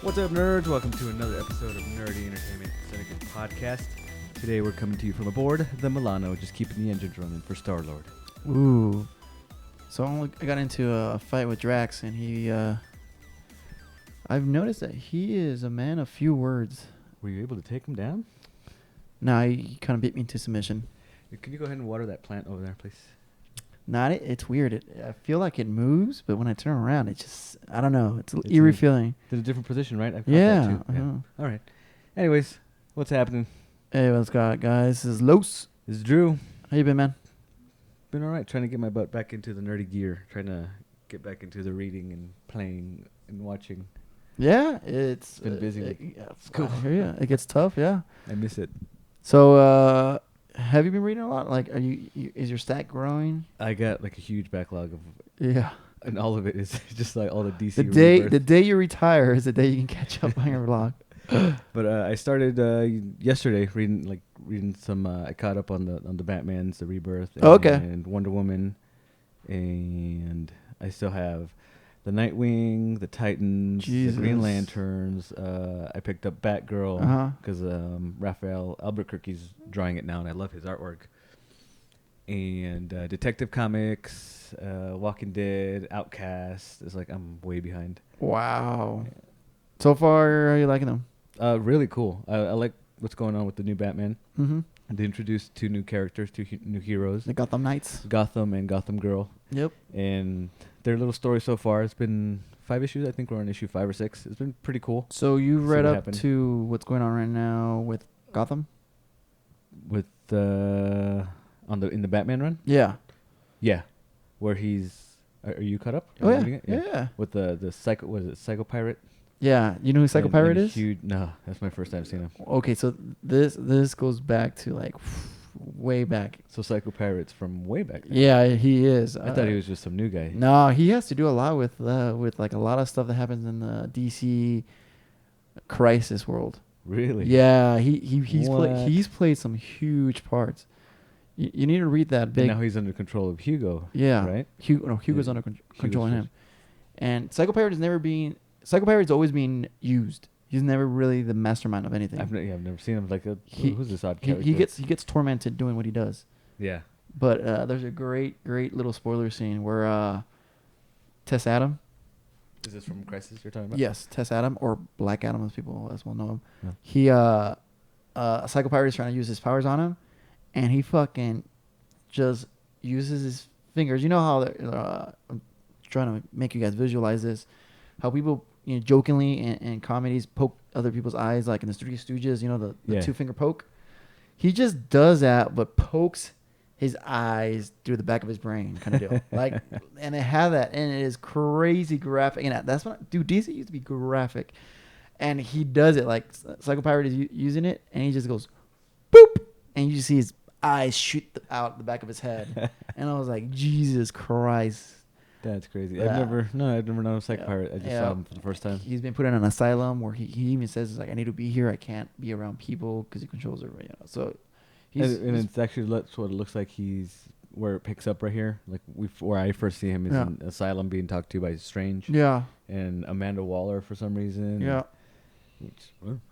What's up, nerds? Welcome to another episode of Nerdy Entertainment Syndicate Podcast. Today we're coming to you from aboard the Milano, just keeping the engines running for Star-Lord. Ooh. So I got into a fight with Drax, and I've noticed that he is a man of few words. Were you able to take him down? Nah, he kind of beat me into submission. Can you go ahead and water that plant over there, please? It's weird. I feel like it moves, but when I turn around, it just, I don't know. It's an eerie feeling. It's in a different position, right? I've caught Yeah. that too. Yeah. All right. Anyways, what's happening? Hey, what's going, guys? This is Los. This is Drew. How you been, man? Been all right. Trying to get my butt back into the nerdy gear. Trying to get back into the reading and playing and watching. Yeah, it's been busy. It's cool. I hear you. It gets tough, yeah. I miss it. So, have you been reading a lot? Like, is your stack growing? I got like a huge backlog of, Yeah. and all of it is just like all the DC. The day you retire is the day you can catch up on your vlog. But I started yesterday reading some. I caught up on the Batman's, the Rebirth, and Wonder Woman, and I still have the Nightwing, the Titans, the Green Lanterns. I picked up Batgirl because Raphael Albuquerque's drawing it now, and I love his artwork. And Detective Comics, Walking Dead, Outcast. It's like I'm way behind. Wow. So far, how are you liking them? Really cool. I like what's going on with the new Batman. Mm-hmm. They introduced two new characters, new heroes. The Gotham Knights. Gotham and Gotham Girl. Yep. And their little story so far, it's been 5 issues. I think we're on issue 5 or 6. It's been pretty cool. So you read up to what's going on right now with Gotham? With in the Batman run? Yeah. Yeah. Where he's... Are you caught up? Oh, yeah. Yeah. With the Psycho... Was it Psycho Pirate? Yeah. You know who Psycho Pirate is? No, that's my first time seeing him. Okay, so this goes back to like way back. So Psycho Pirate's from way back then. Yeah, he is. I thought he was just some new guy. No, he has to do a lot with like a lot of stuff that happens in the DC Crisis world. Really? Yeah, he's played some huge parts. You need to read that big. And now he's under control of Hugo. Yeah, right. Hugo's under controlling him. And Psycho Pirate's always been used. He's never really the mastermind of anything. I've never seen him like who's this odd character? He gets tormented doing what he does. Yeah. But there's a great little spoiler scene where Tess Adam. Is this from Crisis you're talking about? Yes, Tess Adam, or Black Adam as people as well know him. Yeah. He Psycho Pirate is trying to use his powers on him, and he fucking just uses his fingers. You know how I'm trying to make you guys visualize this. How people, jokingly in comedies poke other people's eyes, like in the Three Stooges, the 2-finger poke. He just does that, but pokes his eyes through the back of his brain, kind of deal. Like, and they have that, and it is crazy graphic. And that's what, DC used to be graphic, and he does it like Psycho Pirate is using it, and he just goes, boop, and you just see his eyes shoot out the back of his head, and I was like, Jesus Christ. That's crazy. I've never known a Psycho Pirate. I just saw him for the first time. He's been put in an asylum where he even says, like, I need to be here. I can't be around people because he controls everybody. So it's actually that's what it looks like. He's where it picks up right here. Like where I first see him is in an asylum being talked to by Strange. Yeah. And Amanda Waller for some reason. Yeah.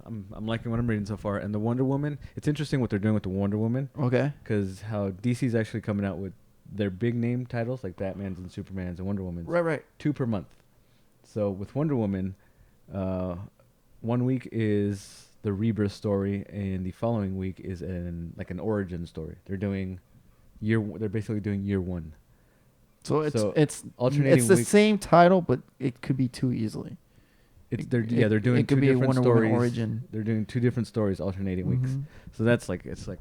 I'm liking what I'm reading so far. And the Wonder Woman. It's interesting what they're doing with the Wonder Woman. Okay. Because how DC's actually coming out with their big name titles like Batman's and Superman's and Wonder Woman's. Right. 2 per month. So with Wonder Woman, 1 week is the Rebirth story, and the following week is an origin story. They're basically doing year 1. So it's alternating. It's the same title, but it could be 2 easily. They're doing it could 2 be different Wonder stories. Woman origin. They're doing 2 different stories alternating weeks. So that's like it's like.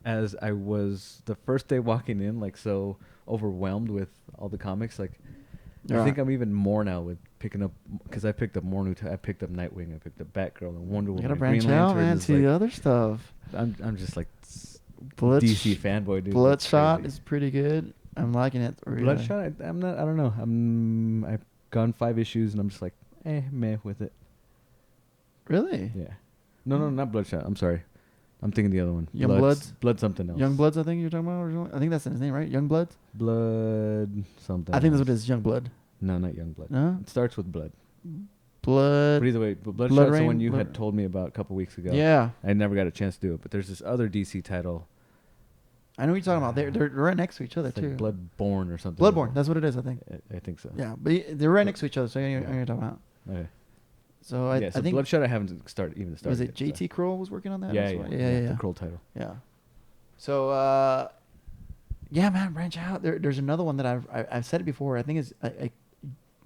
As I was the first day walking in, like so overwhelmed with all the comics, like I think I'm even more now with picking up because I picked up more I picked up Nightwing, I picked up Batgirl and Wonder Woman. You gotta branch out, man, to the other stuff. I'm just like DC fanboy, dude. Bloodshot is pretty good. I'm liking it. Bloodshot, I'm not. I don't know. I've gone 5 issues and I'm just like, meh with it. Really? Yeah. No, not Bloodshot. I'm sorry. I'm thinking the other one. Youngbloods? Blood something else. Youngbloods, I think you're talking about originally. I think that's his name, right? Youngbloods? Blood something. I think that's what it is, Youngblood. No, not Youngblood. No? It starts with blood. Blood. But either way, Bloodshot's Blood the Rain, one you had told me about a couple weeks ago. Yeah. I never got a chance to do it, but there's this other DC title. I know what you're talking about. They're right next to each other, It's too. like Bloodborne or something. Bloodborne. That's what it is, I think. I think so. Yeah, but they're right next to each other, so I know what you're talking about. Okay. So I think Bloodshot I haven't started was it yet, JT Kroll was working on that? Yeah, yeah. The Kroll title. Yeah. So yeah, man, branch out. There's another one that I've said it before. I think it's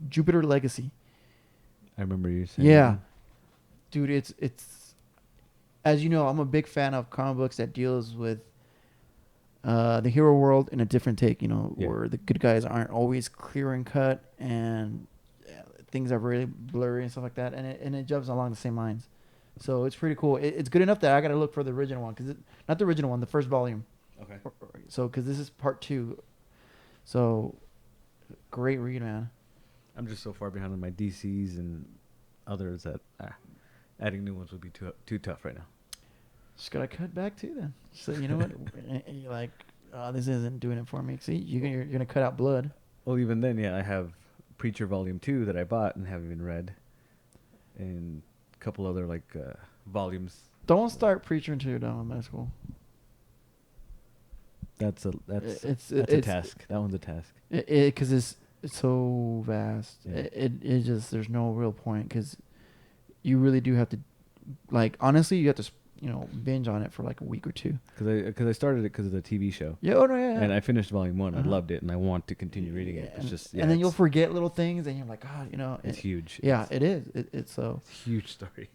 Jupiter Legacy. I remember you saying. Yeah, dude, it's as you know, I'm a big fan of comic books that deals with the hero world in a different take. You know, where the good guys aren't always clear and cut and things are really blurry and stuff like that, and it jumps along the same lines. So it's pretty cool. It's good enough that I got to look for the original one not the original one, the first volume. Okay. So because this is part 2, so great read, man. I'm just so far behind on my DCs and others that adding new ones would be too tough right now. Just gotta cut back too then. So you know what? You're like, this isn't doing it for me. See, you're gonna cut out blood. Well, even then, I have Preacher Volume 2 that I bought and haven't even read, and a couple other volumes. Don't start Preacher 2 down. That's cool. That's a task. That one's a task. Because it's so vast. Yeah. It just there's no real point because you really do have to, honestly, you have to binge on it for like a week or two. Because I started it because of the TV show. Yeah, oh no, yeah. And I finished Volume 1. I loved it, and I want to continue reading it. It's just and then you'll forget little things, and you're like, God, it's huge. Yeah, it is. It's so. It's a huge story.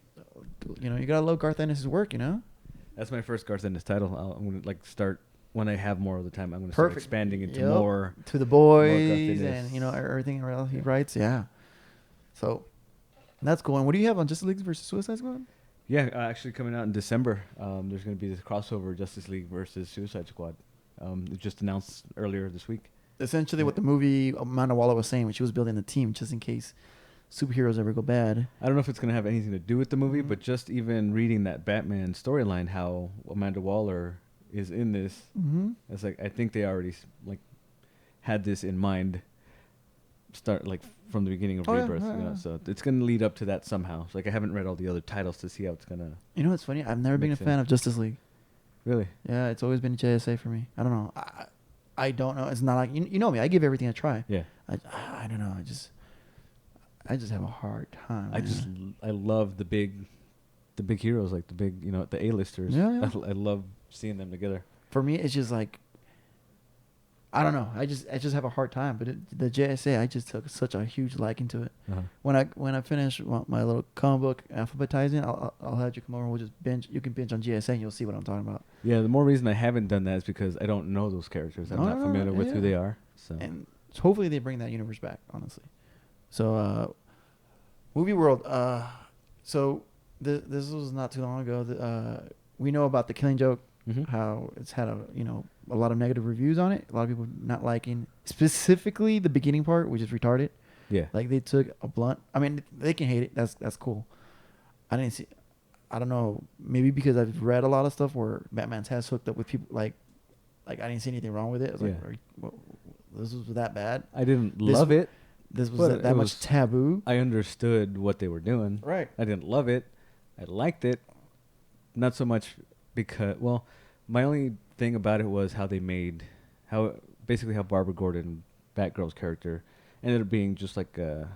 You gotta love Garth Ennis' work. That's my first Garth Ennis title. I'm gonna start when I have more of the time. I'm gonna start expanding into more to the boys and everything else he writes. Yeah. So that's cool. And what do you have on Justice League versus Suicide Squad? Yeah, actually coming out in December. There's going to be this crossover Justice League versus Suicide Squad. It just announced earlier this week. Essentially, what the movie Amanda Waller was saying when she was building the team, just in case superheroes ever go bad. I don't know if it's going to have anything to do with the movie, but just even reading that Batman storyline, how Amanda Waller is in this, it's like I think they already had this in mind. Start from the beginning of Rebirth, so it's gonna lead up to that somehow. So I haven't read all the other titles to see how it's gonna. You know what's funny? I've never been a fan of Justice League. Really? Yeah, it's always been JSA for me. I don't know. I don't know. It's not like you know me. I give everything a try. Yeah. I don't know. I just have a hard time. I love the big heroes, like the big the A-listers. Yeah. I love seeing them together. For me, it's just I don't know. I just have a hard time. But the JSA, I just took such a huge liking to it. Uh-huh. When I finish my little comic book alphabetizing, I'll have you come over and we'll just binge. You can binge on JSA and you'll see what I'm talking about. Yeah, the more reason I haven't done that is because I don't know those characters. I'm not familiar with who they are. So and hopefully they bring that universe back. Honestly, so movie world. So this was not too long ago. We know about The Killing Joke. How it's had a lot of negative reviews on it. A lot of people not liking specifically the beginning part, which is retarded. Yeah, they took a blunt. I mean, they can hate it. That's cool. I don't know. Maybe because I've read a lot of stuff where Batman's has hooked up with people. Like I didn't see anything wrong with it. I was this was that bad. I didn't love it. This was that much taboo. I understood what they were doing. Right. I didn't love it. I liked it. Not so much. Because my only thing about it was how they made how Barbara Gordon, Batgirl's character, ended up being just like a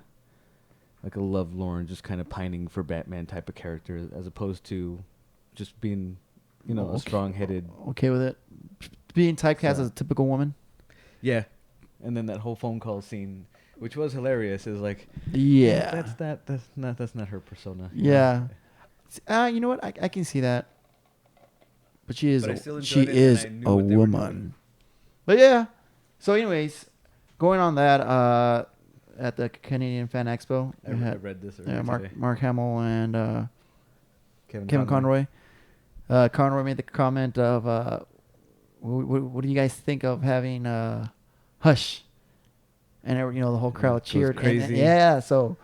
lovelorn, just kind of pining for Batman type of character, as opposed to just being, a strong-headed. Okay with it, being typecast as a typical woman. Yeah, and then that whole phone call scene, which was hilarious, is like, yeah, that's not her persona. Yeah, you know what? I can see that. But she is a woman. But yeah. So anyways, going on that at the Canadian Fan Expo, I read this earlier today. Mark Hamill and Kevin Conroy. Conroy made the comment of what do you guys think of having Hush? And the whole crowd cheered. Crazy. And so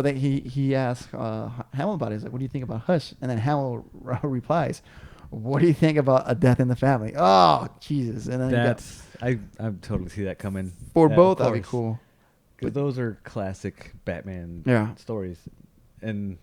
that he asked Hamill about it. He's like, what do you think about Hush? And then Hamill replies, what do you think about A Death in the Family? Oh, Jesus. And then I totally see that coming. For both, that'd be cool. Because those are classic Batman stories. and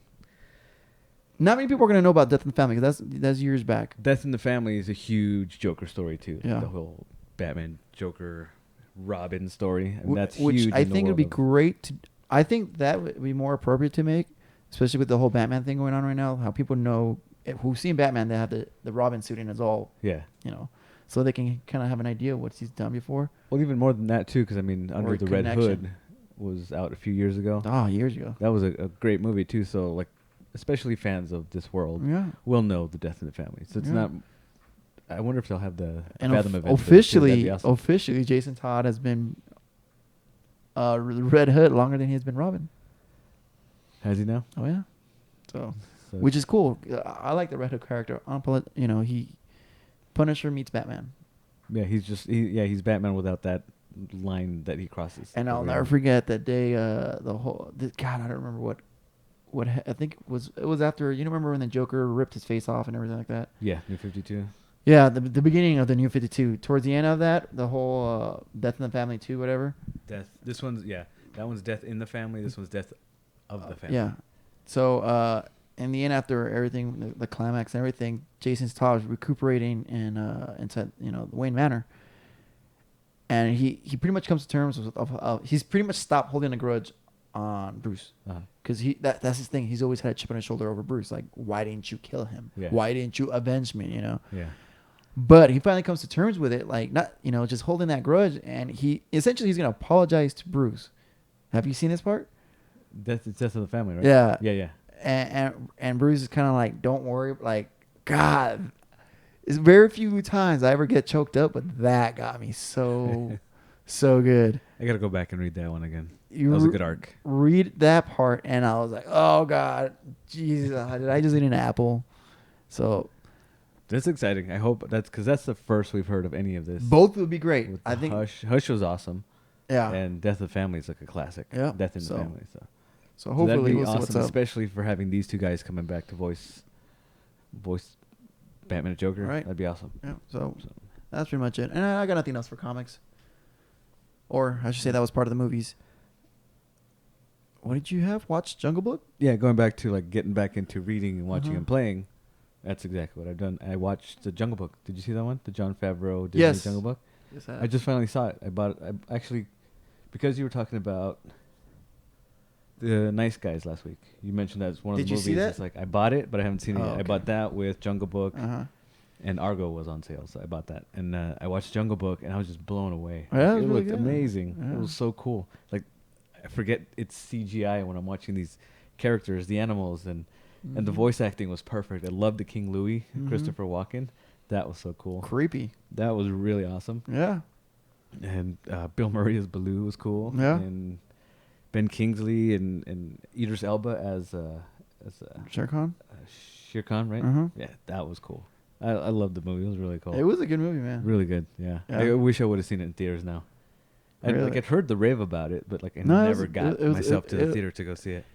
not many people are gonna know about Death in the Family because that's years back. Death in the Family is a huge Joker story too. Yeah. The whole Batman, Joker, Robin story, and that's which huge. I think it'd be great to. I think that would be more appropriate to make, especially with the whole Batman thing going on right now. How people know who've seen Batman, they have the Robin suit and it's all so they can kind of have an idea of what he's done before. Well, even more than that too, because I mean, Under the Red Hood was out a few years ago. Oh, years ago. That was a great movie too. So like, especially fans of this world will know the Death in the Family. So it's not. I wonder if they'll have the Fathom event. Officially, Jason Todd has been Red Hood longer than he's been Robin. Has he now? Oh yeah. So which is cool. I like the Red Hood character. He Punisher meets Batman. Yeah, he's Batman without that line that he crosses. And I'll never forget that day. God, I don't remember what I think it was after. You remember when the Joker ripped his face off and everything like that? Yeah, New 52. Yeah, the beginning of the New 52. Towards the end of that, the whole Death in the Family 2, whatever. This one's that one's Death in the Family. This one's Death of the Family. Yeah. So in the end, after everything, the climax and everything, Jason Todd was recuperating inside the Wayne Manor, and he pretty much comes to terms with he's pretty much stopped holding a grudge on Bruce because that's his thing. He's always had a chip on his shoulder over Bruce. Like, why didn't you kill him? Yeah. Why didn't you avenge me? Yeah. But he finally comes to terms with it, like not just holding that grudge, and he's gonna apologize to Bruce. Have you seen this part? Death of the Family, right? Yeah. Yeah. And Bruce is kind of like, don't worry, like, God, it's very few times I ever get choked up, but that got me so good. I gotta go back and read that one again. That was a good arc. Read that part, and I was like, oh God, Jesus, did I just eat an apple? So that's exciting. I hope because that's the first we've heard of any of this. Both would be great. I think Hush was awesome. Yeah. And Death of the Family is like a classic. Yeah. Death in the Family. So hopefully that'd be awesome, especially for having these two guys coming back to voice Batman and Joker. Right. That'd be awesome. Yeah. So that's pretty much it. And I got nothing else for comics. Or I should say that was part of the movies. What did you have? Watch Jungle Book? Yeah, going back to like getting back into reading and watching and playing. That's exactly what I've done. I watched the Jungle Book. Did you see that one? The Jon Favreau Disney Jungle Book? Yes, I just finally saw it. I bought it. I actually, because you were talking about the Nice Guys last week. You mentioned that it's one of the movies. Did you see that? It's like I bought it, but I haven't seen it yet. Okay. I bought that with Jungle Book, and Argo was on sale, so I bought that. And I watched Jungle Book, and I was just blown away. Yeah, it really looked amazing. Yeah. It was so cool. Like I forget it's CGI when I'm watching these characters, the animals, and the voice acting was perfect. I loved the King Louis, Christopher Walken. That was so cool. Creepy. That was really awesome. Yeah. And Bill Murray as Baloo was cool. Yeah. And Ben Kingsley and Idris Elba as Shere Khan. Shere Khan, right? Yeah, that was cool. I loved the movie. It was really cool. It was a good movie, man. Really good. Yeah. I wish I would have seen it in theaters now. Really? I'd heard the rave about it, but I never got myself to the theater to go see it.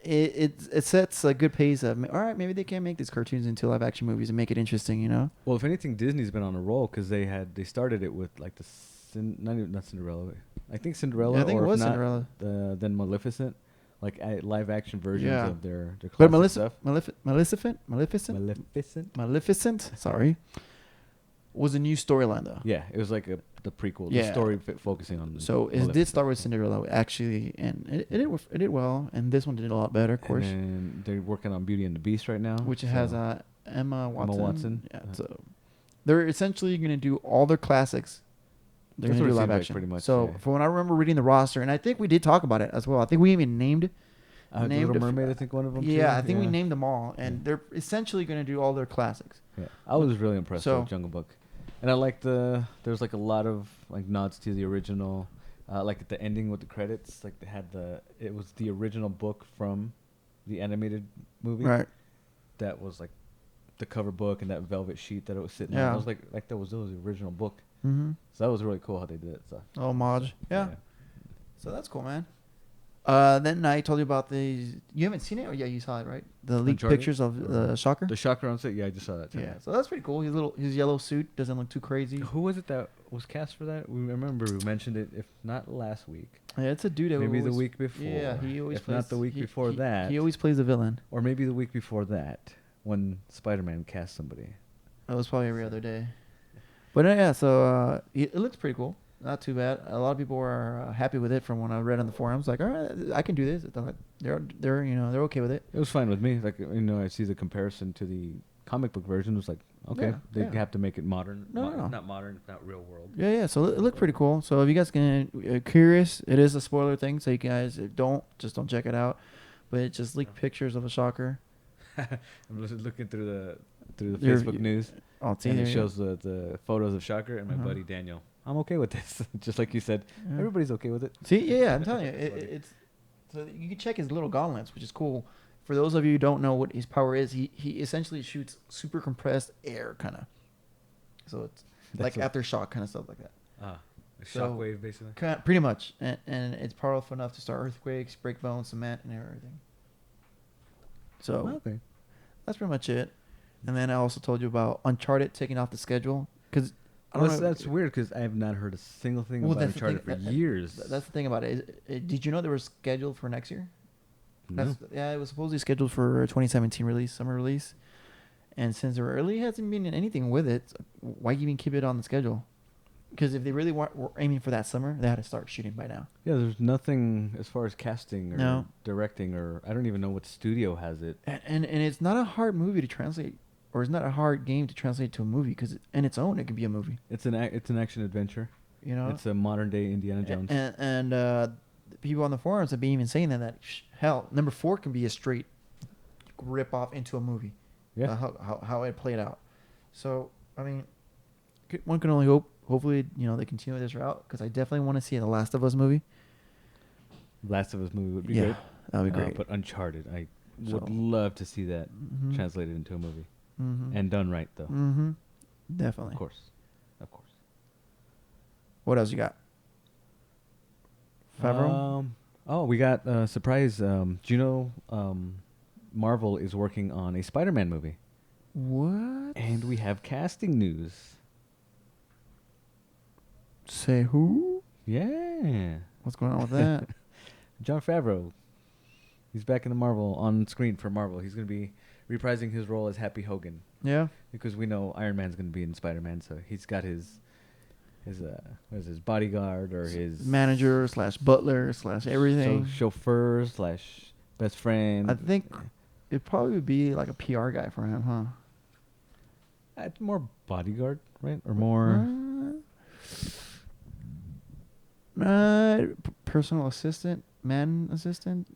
It sets a good pace of, all right, maybe they can make these cartoons into live action movies and make it interesting, Well, if anything, Disney's been on a roll because they started it with like not Cinderella. I think Cinderella. Yeah, I think or it was not, Cinderella. Then Maleficent, like live action versions of their but stuff. Maleficent. Sorry, was a new storyline though. Yeah, it was like the prequel. The story focusing on. So it did start with Cinderella actually, and it did well, and this one did a lot better, of course. And they're working on Beauty and the Beast right now, which has Emma Watson. Yeah, Uh-huh. so they're essentially going to do all their classics. They're going to do live action. Pretty much. So from when I remember reading the roster, and I think we did talk about it as well. I think we even named Little Mermaid. I think one of them. Yeah, too. I think we named them all, and they're essentially going to do all their classics. Yeah, I was really impressed with Jungle Book. And I liked there's like a lot of like nods to the original, like at the ending with the credits, like they had it was the original book from the animated movie. Right. That was like the cover book and that velvet sheet that it was sitting on. I was like that was the original book. Mm-hmm. So that was really cool how they did it. So. Homage. Yeah. So that's cool, man. Then I told you about you haven't seen it? Or yeah, you saw it, right? The leaked pictures of the Shocker? The Shocker on set? Yeah, I just saw that too. Yeah, so that's pretty cool. His yellow suit doesn't look too crazy. Who was it that was cast for that? We remember we mentioned it, if not last week. Yeah, it's a dude that Maybe always, the week before. Yeah, he always if plays. not the week before that. He always plays the villain. Or maybe the week before that, when Spider-Man cast somebody. It was probably every other day. But yeah, so it looks pretty cool. Not too bad. A lot of people are happy with it from when I read on the forums. Like, all right, I can do this. They're they're okay with it. It was fine with me. Like, I see the comparison to the comic book version. It was like, okay, they have to make it modern. No. Not modern, not real world. Yeah. So it looked pretty cool. So if you guys curious, it is a spoiler thing. So you guys don't check it out. But it just leaked pictures of a shocker. I'm just looking through the Facebook news. And it shows the photos of Shocker and my buddy Daniel. I'm okay with this. Just like you said, everybody's okay with it. See, yeah, I'm telling you, it's so you can check his little gauntlets, which is cool. For those of you who don't know what his power is, he essentially shoots super compressed air, kind of. So it's like aftershock kind of stuff like that. A shockwave, basically. Pretty much, and it's powerful enough to start earthquakes, break bones, cement, and everything. So that's pretty much it. And then I also told you about Uncharted taking off the schedule because that's weird because I have not heard a single thing about Uncharted for years. That's the thing about it. Did you know they were scheduled for next year? No. It was supposedly scheduled for a 2017 release, summer release. And since they're early, it hasn't been anything with it. Why even keep it on the schedule? Because if they really were aiming for that summer, they had to start shooting by now. Yeah, there's nothing as far as casting or directing, or I don't even know what studio has it. And it's not a hard movie to translate. Or it's not a hard game to translate to a movie because in its own it could be a movie. It's an action adventure. It's a modern day Indiana Jones. And people on the forums have been even saying that hell, number 4 can be a straight rip off into a movie. Yeah. How it played out. So I mean, one can only hope. Hopefully, they continue this route because I definitely want to see the Last of Us movie. Last of Us movie would be great. That would be great. But Uncharted, I would love to see that translated into a movie. And done right, though. Definitely. Of course. What else you got? Favreau? We got a surprise. Do you know Marvel is working on a Spider-Man movie? What? And we have casting news. Say who? Yeah. What's going on with that? Jon Favreau. He's back in the Marvel, on screen for Marvel. He's going to be reprising his role as Happy Hogan. Yeah. Because we know Iron Man's going to be in Spider-Man, so he's got his bodyguard or his manager / butler / everything. So chauffeur / best friend. I think it'd probably would be like a PR guy for him, huh? It's more bodyguard, right? Or more personal assistant, man assistant.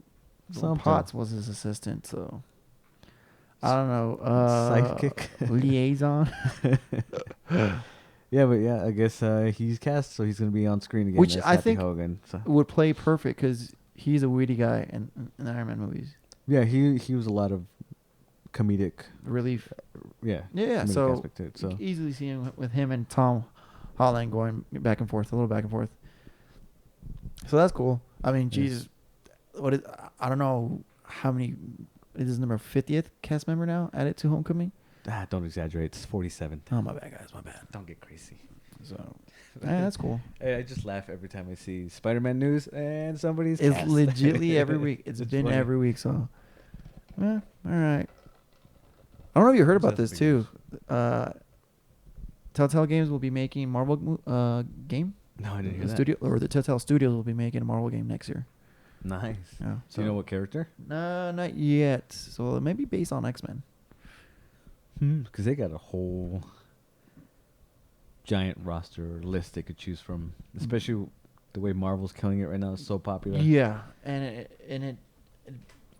Potts was his assistant, so I don't know. Sidekick, liaison. Yeah, but I guess he's cast, so he's going to be on screen again. Which as I Happy think Hogan, would play perfect because he's a witty guy in the Iron Man movies. Yeah, he was a lot of comedic relief. Yeah. So, aspect to it, so. You can easily see him with him and Tom Holland going back and forth, a little back and forth. So that's cool. I mean, Jesus, I don't know how many. Is this number 50th cast member now added to Homecoming? Don't exaggerate. It's 47th. Oh, my bad, guys. My bad. Don't get crazy. So, that's cool. I just laugh every time I see Spider-Man news and somebody's It's cast. legitly every week. It's been funny. Every week, so. All right. I don't know if you heard about this, too. Telltale Games will be making Marvel game. No, I didn't hear that. Or the Telltale Studios will be making a Marvel game next year. Nice. Yeah, Do you know what character? No, not yet. So it may be based on X-Men. Because they got a whole giant roster list they could choose from, especially the way Marvel's killing it right now. It's so popular. Yeah, and it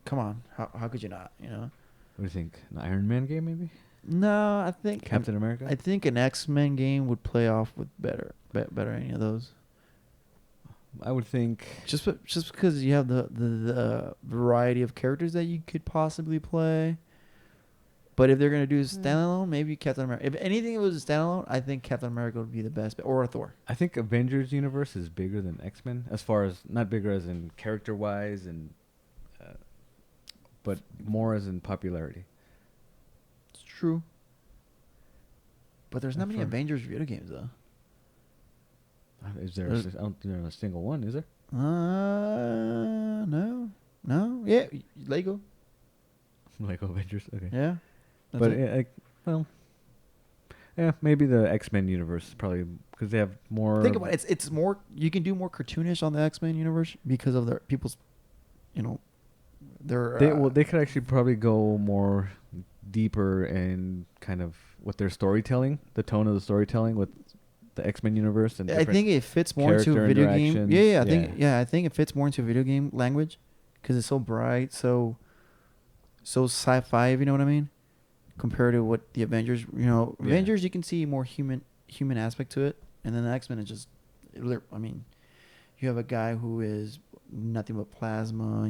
come on, how could you not? What do you think? An Iron Man game, maybe? No, I think Captain America. I think an X-Men game would play off with better any of those. I would think just because you have the variety of characters that you could possibly play. But if they're gonna do standalone, maybe Captain America. If anything was a standalone, I think Captain America would be the best, or a Thor. I think Avengers universe is bigger than X-Men, as far as not bigger as in character wise, and but more as in popularity. It's true. But there's not many Avengers video games though. Is there? I don't think there's a single one. Is there? No. Yeah, Lego. Lego Avengers. Okay. Yeah. But well, yeah, maybe the X-Men universe probably because they have more. Think about it. It's more. You can do more cartoonish on the X-Men universe because of their people's, you know, their. They could actually probably go more deeper and kind of with their storytelling, the tone of the storytelling with the X-Men universe and I think it fits more into a video game. I think it fits more into a video game language because it's so bright, so sci-fi. If you know what I mean, compared to what the Avengers. Avengers you can see more human aspect to it, and then the X-Men is just. I mean, you have a guy who is nothing but plasma,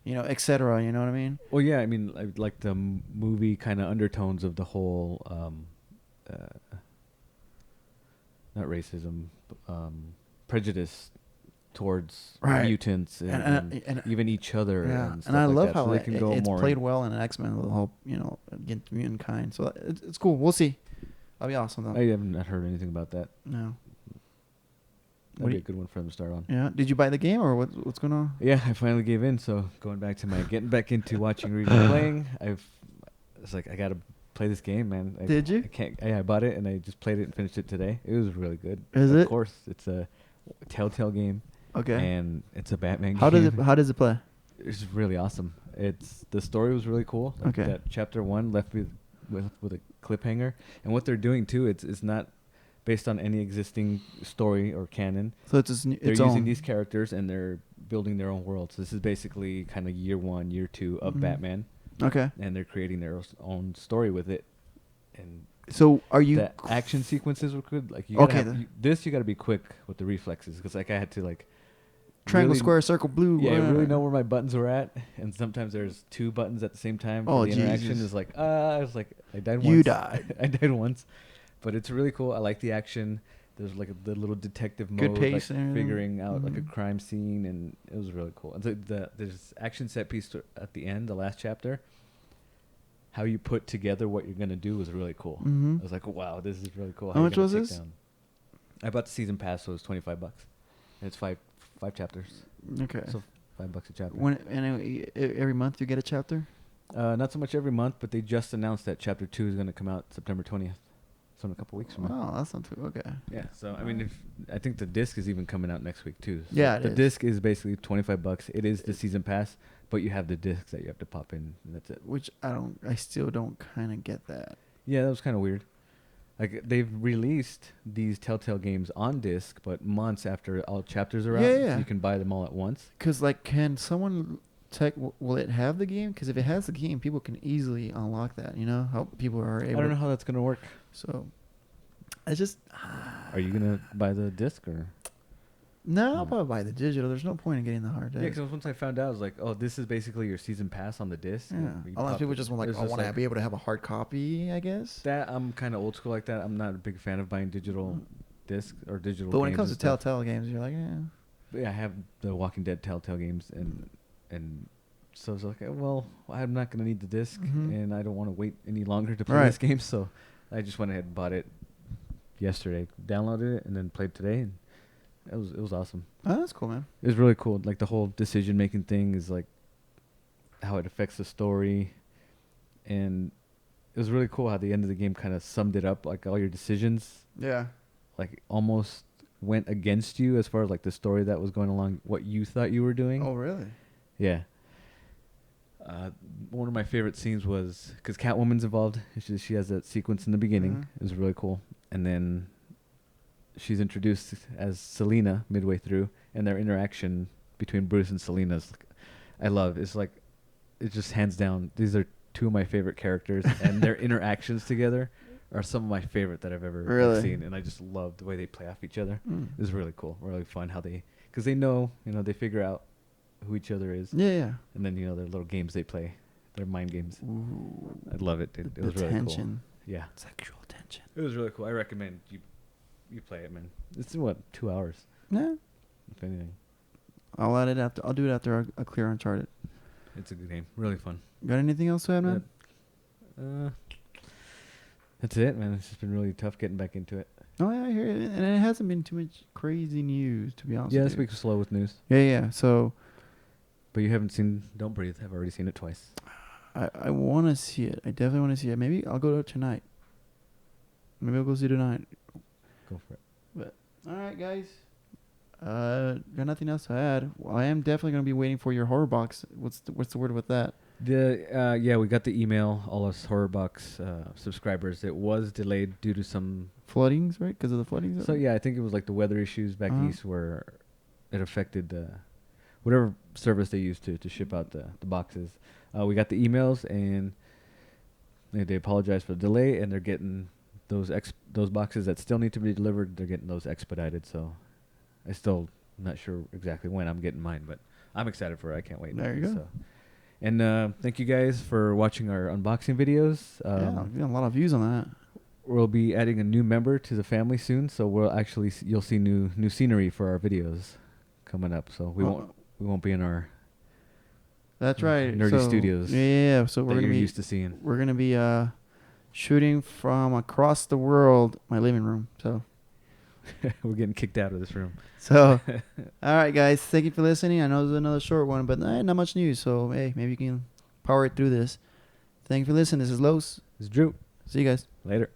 etc. You know what I mean? Well, yeah, I mean, I like the movie kind of undertones of the whole. Not racism, prejudice towards mutants and even each other. Yeah, and I love how it's played well in X-Men with the whole, against mutant kind. So it's cool. We'll see. That'll be awesome though. I haven't heard anything about that. No. That'd be a good one for them to start on. Yeah. Did you buy the game or what's going on? Yeah, I finally gave in. So getting back into watching, reading, playing. It's like I gotta play this game, man. Did you? I bought it and I just played it and finished it today. It was really good. Is it? Of course, it's a Telltale game. Okay. And it's a Batman game. How does it play? It's really awesome. The story was really cool. Like okay. That chapter 1 left me with a cliffhanger, and what they're doing too, it's not based on any existing story or canon. So it's they're using these characters and they're building their own world. So this is basically kind of year 1, year 2 of Batman. Okay. And they're creating their own story with it. And so are you? The action sequences were good. Like you got to be quick with the reflexes because like I had to like. Triangle, square, circle, blue. Yeah, really know where my buttons were at, and sometimes there's 2 buttons at the same time. Oh, the interaction is like, I was like, I died once. You died. I died once, but it's really cool. I like the action. There's like the little detective mode, good pace, like figuring out like a crime scene, and it was really cool. And there's action set piece at the end, the last chapter. How you put together what you're gonna do was really cool. I was like, wow, this is really cool. How much was this? I bought the season pass, so it was $25. And it's 5 chapters. Okay. So $5 a chapter. Every month you get a chapter? Not so much every month, but they just announced that chapter 2 is going to come out September 20th. So in a couple weeks from now. Oh, that's not too okay. Yeah. So I mean, I think the disc is even coming out next week too. So yeah. The disc is basically $25. It is the season pass, but you have the discs that you have to pop in, and that's it. Which I still don't kind of get that. Yeah, that was kind of weird. Like they've released these Telltale games on disc, but months after all chapters are out, so you can buy them all at once. Because like, can someone will it have the game? Because if it has the game, people can easily unlock that. You know how people are able. I don't know how that's gonna work. So, I just. Are you gonna buy the disc or? No, I'll probably buy the digital. There's no point in getting the hard disc. Yeah, because once I found out, I was like, oh, this is basically your season pass on the disc. Yeah. A lot of people just want I want to be able to have a hard copy, I guess. That I'm kind of old school like that. I'm not a big fan of buying digital disc or digital. But when it comes to Telltale games, you're like, yeah. But yeah, I have the Walking Dead Telltale games, and so I was like, well, I'm not gonna need the disc, and I don't want to wait any longer to play this game. So I just went ahead and bought it yesterday, downloaded it, and then played today. And it was awesome. Oh, that's cool, man. It was really cool. Like the whole decision making thing is like how it affects the story, and it was really cool how the end of the game kind of summed it up. Like all your decisions, like almost went against you as far as like the story that was going along, what you thought you were doing. Oh, really? Yeah. One of my favorite scenes was because Catwoman's involved. She has that sequence in the beginning. It was really cool, and then she's introduced as Selena midway through, and their interaction between Bruce and Selena I love. It's like, it's just hands down. These are 2 of my favorite characters, and their interactions together are some of my favorite that I've ever seen, and I just love the way they play off each other. It was really cool, really fun how because they know, they figure out who each other is. Yeah. And then, their little games they play, their mind games. Ooh. I love it, dude. It was really cool. Yeah. Sexual tension. It was really cool. I recommend you play it, man. It's 2 hours? Yeah. If anything. I'll add it after. I'll do it after I clear Uncharted. It's a good game. Really fun. Got anything else to add, man? That's it, man. It's just been really tough getting back into it. Oh, yeah, I hear it. And it hasn't been too much crazy news, to be honest. Yeah, with this you. week was slow with news. Yeah. So But you haven't seen Don't Breathe. I've already seen it twice. I want to see it. I definitely want to see it. Maybe I'll go tonight. Maybe I'll go see it tonight. Go for it. But all right, guys. Got nothing else to add. Well, I am definitely gonna be waiting for your horror box. What's the word with that? Yeah, we got the email. All us Horror Box subscribers. It was delayed due to some Floodings, right? Because of the floodings. So yeah, I think it was like the weather issues back Uh-huh. east where it affected whatever service they used to ship out the boxes. We got the emails and they apologize for the delay, and they're getting those boxes that still need to be delivered. They're getting those expedited. So I still not sure exactly when I'm getting mine, but I'm excited for it. I can't wait. There you go. So. And thank you guys for watching our unboxing videos. Yeah, we got a lot of views on that. We'll be adding a new member to the family soon, so we'll actually you'll see new scenery for our videos coming up. So we won't be in our that's right nerdy studios. Yeah, so we're gonna be used to seeing. We're gonna be shooting from across the world, my living room. So we're getting kicked out of this room. So all right, guys, thank you for listening. I know this is another short one, but not much news. So hey, maybe you can power it through this. Thank you for listening. This is Los. This is Drew. See you guys Later.